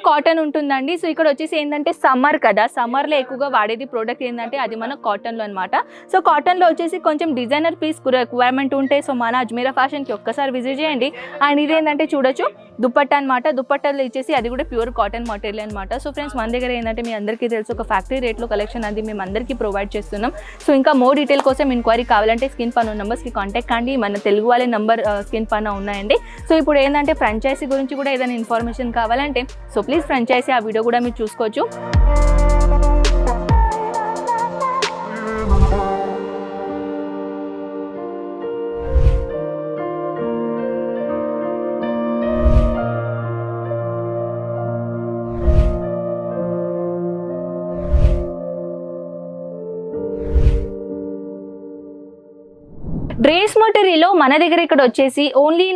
Cotton ఉంటుందండి. So ఇక్కడ వచ్చేసి ఏంటంటే సమ్మర్ కదా, సమ్మర్లో ఎక్కువగా వాడేది ప్రోడక్ట్ ఏంటంటే అది మన కాటన్లో అనమాట. సో కాటన్లో వచ్చేసి కొంచెం డిజైనర్ పీస్ రిక్వైర్మెంట్ ఉంటే సో మన అజ్మీరా ఫ్యాషన్కి ఒక్కసారి విజిట్ చేయండి. అండ్ ఇదేంటంటే చూడొచ్చు దుపట్టా అనమాట. దుపట్టాలో ఇచ్చేసి అది కూడా ప్యూర్ కాటన్ మెటీరియల్ అనమాట. సో ఫ్రెండ్స్ మన దగ్గర ఏంటంటే మీ అందరికీ తెలుసు ఒక ఫ్యాక్టరీ రేట్లో కలెక్షన్ అది మేము అందరికీ ప్రొవైడ్ చేస్తున్నాం. సో ఇంకా మోర్ డీటెయిల్ కోసం ఎంక్వైరీ కావాలంటే స్క్రీన్ పైన నెంబర్స్కి కాంటాక్ట్ కండి. మన తెలుగు వాళ్ళ నెంబర్ స్క్రీన్ పైన ఉన్నాయండి. సో ఇప్పుడు ఏంటంటే ఫ్రాంచైజీ గురించి కూడా ఏదైనా ఇన్ఫర్మేషన్ కావాలంటే సో ప్లీజ్ ఫ్రాంచైజీ ఆ వీడియో కూడా మీరు చూసుకోవచ్చు. డ్రెస్ మెటీరియల్లో మన దగ్గర ఇక్కడ వచ్చేసి ఓన్లీ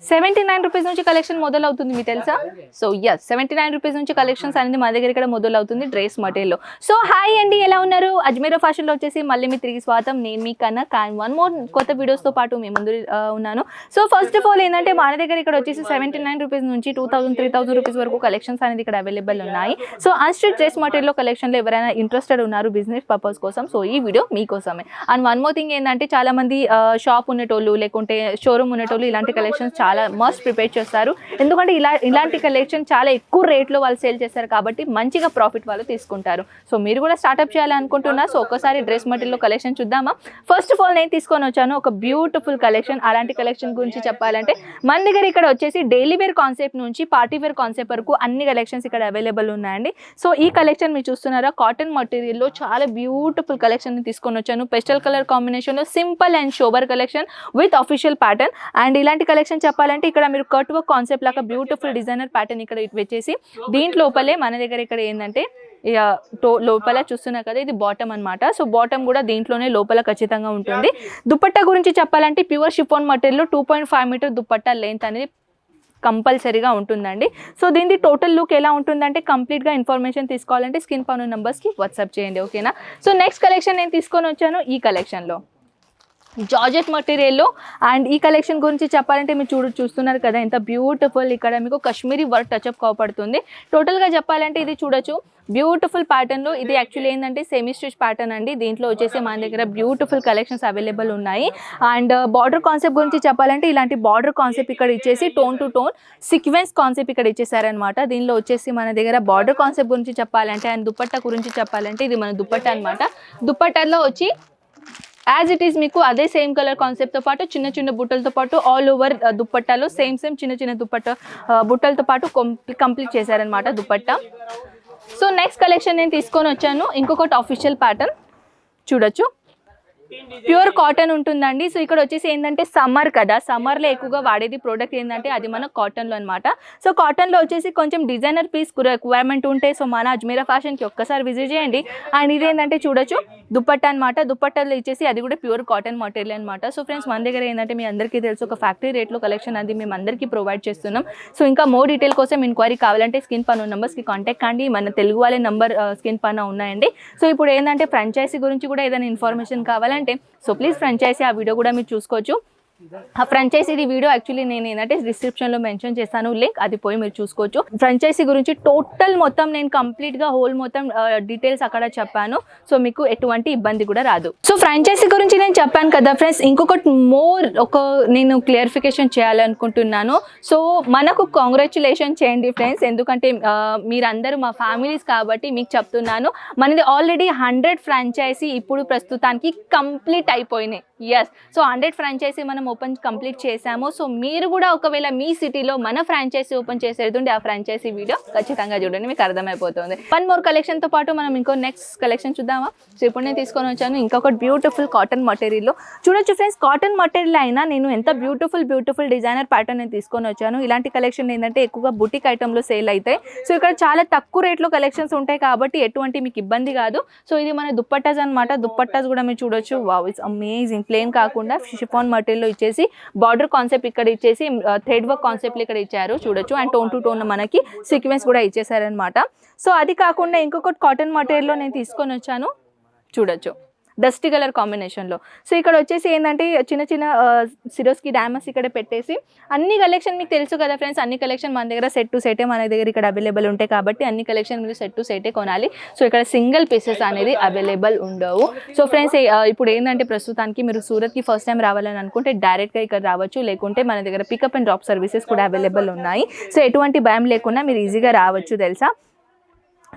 79 రూపీస్ నుంచి కలెక్షన్ మొదలవుతుంది. మీకు తెలుసా? సో ఎస్ 79 రూపీస్ నుంచి కలెక్షన్స్ అనేది మా దగ్గర ఇక్కడ మొదలవుతుంది డ్రెస్ మెటీరియల్లో. సో హాయ్ అండి, ఎలా ఉన్నారు? అజ్మీరా ఫ్యాషన్లో వచ్చేసి మళ్ళీ మీ తిరిగి స్వాగతం. నేను మీ కన్నా వన్ మోర్ కొత్త వీడియోస్తో పాటు మీ ముందు ఉన్నాను. సో ఫస్ట్ ఆఫ్ ఆల్ ఏంటంటే మన దగ్గర ఇక్కడ వచ్చేసి 79 రూపీస్ నుంచి 2000-3000 రూపీస్ వరకు కలెక్షన్స్ అనేది ఇక్కడ అవైలబుల్ ఉన్నాయి. సో అన్స్టిచ్ డ్రెస్ మెటీరియల్లో కలెక్షన్లో ఎవరైనా ఇంట్రెస్టెడ్ ఉన్నారు బిజినెస్ పర్పస్ కోసం సో ఈ వీడియో మీకోసమే. అండ్ వన్ మోర్ థింగ్ ఏంటంటే చాలా మంది షాప్ ఉన్నటోళ్ళు లేకుంటే షోరూమ్ ఉన్నటోళ్ళు ఇలాంటి కలెక్షన్స్ చాలా మస్ట్ ప్రిపేర్ చేస్తారు. ఎందుకంటే ఇలాంటి కలెక్షన్ చాలా ఎక్కువ రేట్లో వాళ్ళు సేల్ చేస్తారు కాబట్టి మంచిగా ప్రాఫిట్ వాళ్ళు తీసుకుంటారు. సో మీరు కూడా స్టార్ట్అప్ చేయాలనుకుంటున్నా సో ఒక్కసారి డ్రెస్ మెటీరియల్ కలెక్షన్ చూద్దామా? ఫస్ట్ ఆఫ్ ఆల్ నేను తీసుకొని వచ్చాను ఒక బ్యూటిఫుల్ కలెక్షన్. అలాంటి కలెక్షన్ గురించి చెప్పాలంటే మన దగ్గర ఇక్కడ వచ్చేసి డైలీ వేర్ కాన్సెప్ట్ నుంచి పార్టీ వేర్ కాన్సెప్ట్ వరకు అన్ని కలెక్షన్స్ ఇక్కడ అవైలబుల్ ఉన్నాయండి. సో ఈ కలెక్షన్ మీరు చూస్తున్నారా కాటన్ మెటీరియల్లో చాలా బ్యూటిఫుల్ కలెక్షన్ తీసుకొని వచ్చాను. పెస్టల్ కలర్ కాంబినేషన్లో simple and sober collection with official pattern. And ఇలాంటి కలెక్షన్ చెప్పాలంటే ఇక్కడ మీరు కట్ వర్క్ కాన్సెప్ట్ లాగా బ్యూటిఫుల్ డిజైనర్ ప్యాటర్న్ ఇక్కడ వచ్చేసి దీంట్లోపలే మన దగ్గర ఇక్కడ ఏంటంటే లోపల చూస్తున్నా కదా ఇది బాటమ్ అనమాట. సో బాటమ్ కూడా దీంట్లోనే లోపల ఖచ్చితంగా ఉంటుంది. దుపట్టా గురించి చెప్పాలంటే pure chiffon material 2.5 meter dupatta length అనేది కంపల్సరీగా ఉంటుందండి. సో దీని టోటల్ లుక్ ఎలా ఉంటుందంటే కంప్లీట్గా ఇన్ఫర్మేషన్ తీసుకోవాలంటే స్క్రీన్ పైన నెంబర్స్కి వాట్సాప్ చేయండి, ఓకేనా? సో నెక్స్ట్ కలెక్షన్ నేను తీసుకొని వచ్చాను ఈ కలెక్షన్లో జార్జెట్ మెటీరియల్లో. అండ్ ఈ కలెక్షన్ గురించి చెప్పాలంటే మీరు చూస్తున్నారు కదా ఎంత బ్యూటిఫుల్ ఇక్కడ మీకు కాశ్మీరీ వర్క్ టచ్అప్ కావపడుతుంది. టోటల్గా చెప్పాలంటే ఇది చూడొచ్చు బ్యూటిఫుల్ ప్యాటర్న్లో. ఇది యాక్చువల్లీ ఏంటంటే సెమీ స్టిచ్ ప్యాటర్న్ అండి. దీంట్లో వచ్చేసి మన దగ్గర బ్యూటిఫుల్ కలెక్షన్స్ అవైలబుల్ ఉన్నాయి. అండ్ బార్డర్ కాన్సెప్ట్ గురించి చెప్పాలంటే ఇలాంటి బార్డర్ కాన్సెప్ట్ ఇక్కడ ఇచ్చేసి tone to tone sequence concept ఇక్కడ ఇచ్చేసారనమాట. దీనిలో వచ్చేసి మన దగ్గర బార్డర్ కాన్సెప్ట్ గురించి చెప్పాలంటే అండ్ దుపట్టా గురించి చెప్పాలంటే ఇది మన దుపట్టా అనమాట. దుపట్టాలో వచ్చి యాజ్ ఇట్ ఈస్ మీకు అదే సేమ్ కలర్ కాన్సెప్ట్తో పాటు చిన్న చిన్న బుట్టలతో పాటు ఆల్ ఓవర్ దుపట్టాలో సేమ్ చిన్న చిన్న దుపట్టా బుట్టలతో పాటు కంప్లీట్ చేశారనమాట దుపట్టా. సో నెక్స్ట్ కలెక్షన్ నేను తీసుకొని వచ్చాను ఇంకొకటి అఫీషియల్ ప్యాటర్న్ చూడొచ్చు ప్యూర్ కాటన్ ఉంటుందండి. సో ఇక్కడ వచ్చేసి ఏంటంటే సమ్మర్ కదా, సమ్మర్లో ఎక్కువగా వాడేది ప్రోడక్ట్ ఏంటంటే అది మన కాటన్లో అనమాట. సో కాటన్లో వచ్చేసి కొంచెం డిజైనర్ పీస్ రిక్వైర్మెంట్ ఉంటే సో మన అజ్మీరా ఫ్యాషన్కి ఒక్కసారి విజిట్ చేయండి. అండ్ ఇదేంటంటే చూడొచ్చు దుపట్టా అనమాట. దుపట్టాలో ఇచ్చేసి అది కూడా ప్యూర్ కాటన్ మెటీరియల్ అనమాట. సో ఫ్రెండ్స్ మన దగ్గర ఏంటంటే మీ అందరికీ తెలుసు ఒక ఫ్యాక్టరీ రేట్లో కలెక్షన్ అది మేము అందరికీ ప్రొవైడ్ చేస్తున్నాం. సో ఇంకా మోర్ డీటెయిల్ కోసం ఎంక్వైరీ కావాలంటే స్క్రీన్ పైన నెంబర్స్కి కాంటాక్ట్ కండి. మన తెలుగు వాళ్ళ నెంబర్ స్క్రీన్ పైన ఉన్నాయండి. సో ఇప్పుడు ఏంటంటే ఫ్రాంచైజీ గురించి కూడా ఏదైనా ఇన్ఫర్మేషన్ కావాలంటే సో ప్లీజ్ ఫ్రాంచైజీ ఆ వీడియో కూడా మీరు చూసుకోవచ్చు. ఆ ఫ్రాంచైజీ వీడియో యాక్చువల్లీ నేను ఏంటంటే డిస్క్రిప్షన్లో మెన్షన్ చేస్తాను లింక్, అది పోయి మీరు చూసుకోవచ్చు. ఫ్రాంచైజీ గురించి టోటల్ మొత్తం నేను కంప్లీట్గా హోల్ మొత్తం డీటెయిల్స్ అక్కడ చెప్పాను. సో మీకు ఎటువంటి ఇబ్బంది కూడా రాదు. సో ఫ్రాంచైజీ గురించి నేను చెప్పాను కదా ఫ్రెండ్స్, ఇంకొకటి నేను క్లియరిఫికేషన్ చేయాలనుకుంటున్నాను. సో మనకు కాంగ్రాచులేషన్ చేయండి ఫ్రెండ్స్, ఎందుకంటే మీరందరూ మా ఫ్యామిలీస్ కాబట్టి మీకు చెప్తున్నాను. మనది ఆల్రెడీ 100 ఫ్రాంచైజీ ఇప్పుడు ప్రస్తుతానికి కంప్లీట్ అయిపోయినాయి. ఎస్, సో 100 ఫ్రాంచైజీ మనం ఓపెన్ కంప్లీట్ చేసాము. సో మీరు కూడా ఒకవేళ మీ సిటీలో మన ఫ్రాంచైజీ ఓపెన్ చేసేది ఆ ఫ్రాంచైజీ వీడియో ఖచ్చితంగా చూడండి, మీకు అర్థమైపోతుంది. వన్ మోర్ కలెక్షన్తో పాటు మనం ఇంకో నెక్స్ట్ కలెక్షన్ చూద్దామా? సో ఇప్పుడు నేను తీసుకొని వచ్చాను ఇంకొకటి బ్యూటిఫుల్ కాటన్ మెటీరియల్లో. చూడొచ్చు ఫ్రెండ్స్, కాటన్ మెటీరియల్ అయినా నేను ఎంత బ్యూటిఫుల్ డిజైనర్ ప్యాటర్న్ నేను తీసుకొని వచ్చాను. ఇలాంటి కలెక్షన్ ఏంటంటే ఎక్కువగా బుటిక్ ఐటెంలో సేల్ అవుతాయి. సో ఇక్కడ చాలా తక్కువ రేట్లో కలెక్షన్స్ ఉంటాయి కాబట్టి ఎటువంటి మీకు ఇబ్బంది కాదు. సో ఇది మన దుప్పట్టాస్ అనమాట. దుప్పట్టాస్ కూడా మీరు చూడొచ్చు. Wow, it's amazing. ప్లేన్ కాకుండా షిఫాన్ మెటీరియల్లో ఇచ్చేసి బార్డర్ కాన్సెప్ట్ ఇక్కడ ఇచ్చేసి థ్రెడ్ వర్క్ కాన్సెప్ట్ ఇక్కడ ఇచ్చారు చూడొచ్చు. అండ్ టోన్ టు టోన్ మనకి సీక్వెన్స్ కూడా ఇచ్చేసారనమాట. సో అది కాకుండా ఇంకొకటి కాటన్ మెటీరియల్లో నేను తీసుకొని వచ్చాను చూడొచ్చు. డస్టీ కలర్ కాంబినేషన్లో. సో ఇక్కడ వచ్చేసి ఏంటంటే చిన్న చిన్న సిరోస్కి డైమండ్స్ ఇక్కడ పెట్టేసి అన్ని కలెక్షన్ మీకు తెలుసు కదా ఫ్రెండ్స్, అన్ని కలెక్షన్ మన దగ్గర సెట్ టు సెటే మన దగ్గర ఇక్కడ అవైలబుల్ ఉంటాయి కాబట్టి అన్ని కలెక్షన్ మీరు సెట్ టు సెటే కొనాలి. సో ఇక్కడ సింగిల్ పీసెస్ అనేది అవైలబుల్ ఉండవు. సో ఫ్రెండ్స్ ఇప్పుడు ఏంటంటే ప్రస్తుతానికి మీరు సూరత్కి ఫస్ట్ టైం రావాలని అనుకుంటే డైరెక్ట్గా ఇక్కడ రావచ్చు, లేకుంటే మన దగ్గర పికప్ అండ్ డ్రాప్ సర్వీసెస్ కూడా అవైలబుల్ ఉన్నాయి. సో ఎటువంటి భయం లేకుండా మీరు ఈజీగా రావచ్చు తెలుసా.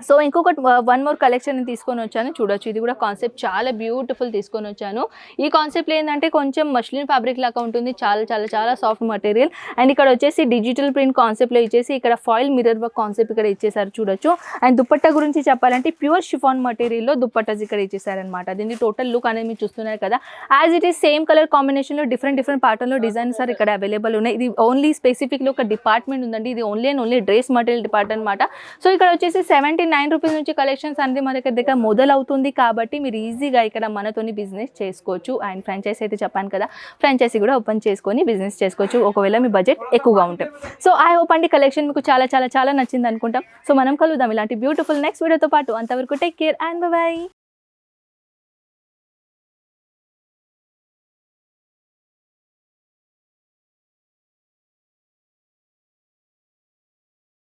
సో ఇంకొకటి వన్ మోర్ కలెక్షన్ తీసుకొని వచ్చాను, చూడొచ్చు. ఇది కూడా కాన్సెప్ట్ చాలా బ్యూటిఫుల్ తీసుకొని వచ్చాను. ఈ కాన్సెప్ట్లో ఏంటంటే కొంచెం మష్లిన్ ఫ్యాబ్రిక్ లాగా ఉంటుంది, చాలా చాలా చాలా సాఫ్ట్ మెటీరియల్. అండ్ ఇక్కడ వచ్చేసి డిజిటల్ ప్రింట్ కాన్సెప్ట్లో ఇచ్చేసి ఇక్కడ ఫాయిల్ మిర్రర్ వర్క్ కాన్సెప్ట్ ఇక్కడ ఇచ్చేసారు, చూడొచ్చు. అండ్ దుపట్టా గురించి చెప్పాలంటే ప్యూర్ షిఫాన్ మెటీరియల్లో దుపట్టాస్ ఇక్కడ ఇచ్చేసారనమాట. దీన్ని టోటల్ లుక్ అనేది మీరు చూస్తున్నారు కదా, as it is same colour కాంబినేషన్లో డిఫరెంట్ ప్యాటర్న్లో డిజైన్స్ సార్ ఇక్కడ అవైలబుల్ ఉన్నాయి. ఇది ఓన్లీ స్పెసిఫిక్లో ఒక డిపార్ట్మెంట్ ఉందండి, ఇది only and only dress material department అనమాట. సో ఇక్కడ వచ్చేసి 79 రూపీస్ నుంచి కలెక్షన్స్ అనేది మన దగ్గర మొదలవుతుంది కాబట్టి మీరు ఈజీగా ఇక్కడ మనతోని బిజినెస్ చేసుకోవచ్చు. అండ్ ఫ్రాంచైజీ అయితే చెప్పాను కదా, ఫ్రాంచైజీ కూడా ఓపెన్ చేసుకొని బిజినెస్ చేసుకోవచ్చు ఒకవేళ మీ బడ్జెట్ ఎక్కువగా ఉంటే. సో ఐ హోప్ అండి కలెక్షన్ మీకు చాలా చాలా చాలా నచ్చింది అనుకుంటాం. సో మనం కలుద్దాం ఇలాంటి బ్యూటిఫుల్ నెక్స్ట్ వీడియోతో పాటు. అంతవరకు టేక్ కేర్ అండ్ బై.